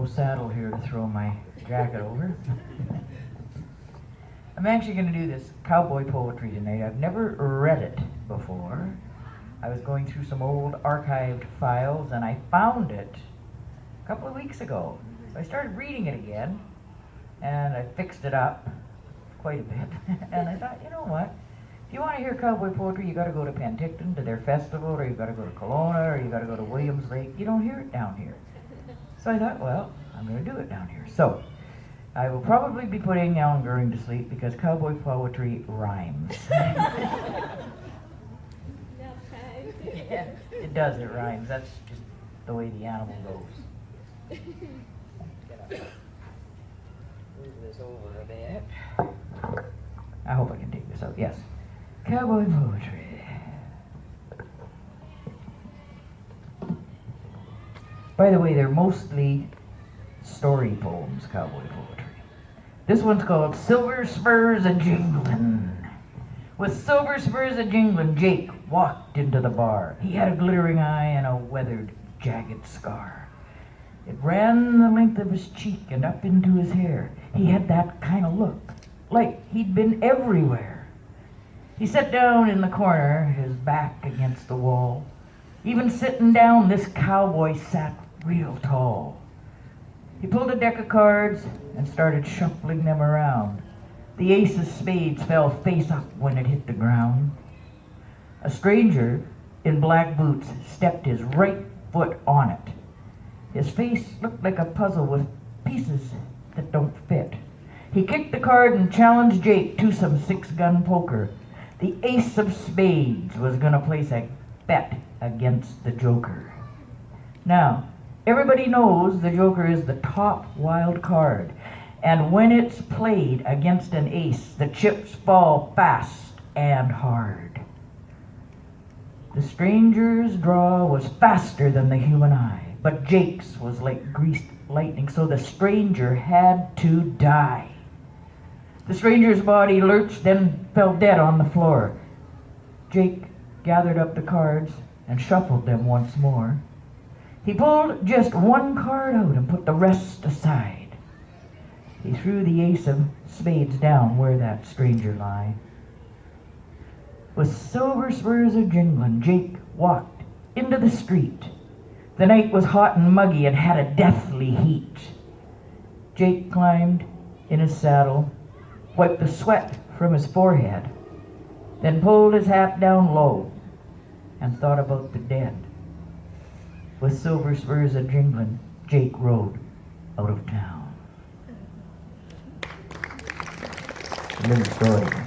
no saddle here to throw my jacket over. I'm actually going to do this cowboy poetry tonight. I've never read it before. I was going through some old archived files and I found it a couple of weeks ago. So I started reading it again and I fixed it up quite a bit. And I thought, you know what? If you want to hear cowboy poetry, you got to go to Penticton to their festival, or you got to go to Kelowna, or you got to go to Williams Lake. You don't hear it down here. So I thought, well, I'm going to do it down here. So I will probably be putting Alan Goering to sleep because cowboy poetry rhymes. Yeah, it does, it rhymes. That's just the way the animal goes. Move this over a bit. I hope I can take this out, yes. Cowboy poetry. By the way, they're mostly story poems, cowboy poetry. This one's called Silver Spurs A-Jinglin'. With silver spurs a-jinglin', Jake walked into the bar. He had a glittering eye and a weathered, jagged scar. It ran the length of his cheek and up into his hair. He had that kind of look, like he'd been everywhere. He sat down in the corner, his back against the wall. Even sitting down, this cowboy sat real tall. He pulled a deck of cards and started shuffling them around. The ace of spades fell face up when it hit the ground. A stranger in black boots stepped his right foot on it. His face looked like a puzzle with pieces that don't fit. He kicked the card and challenged Jake to some six-gun poker. The ace of spades was going to place a bet against the joker. Now, everybody knows the joker is the top wild card, and when it's played against an ace, the chips fall fast and hard. The stranger's draw was faster than the human eye, but Jake's was like greased lightning, so the stranger had to die. The stranger's body lurched, then fell dead on the floor. Jake gathered up the cards and shuffled them once more. He pulled just one card out and put the rest aside. He threw the ace of spades down where that stranger lay. With silver spurs a-jinglin', Jake walked into the street. The night was hot and muggy and had a deathly heat. Jake climbed in his saddle, wiped the sweat from his forehead, then pulled his hat down low and thought about the dead. With silver spurs a-jinglin', Jake rode out of town. A little story.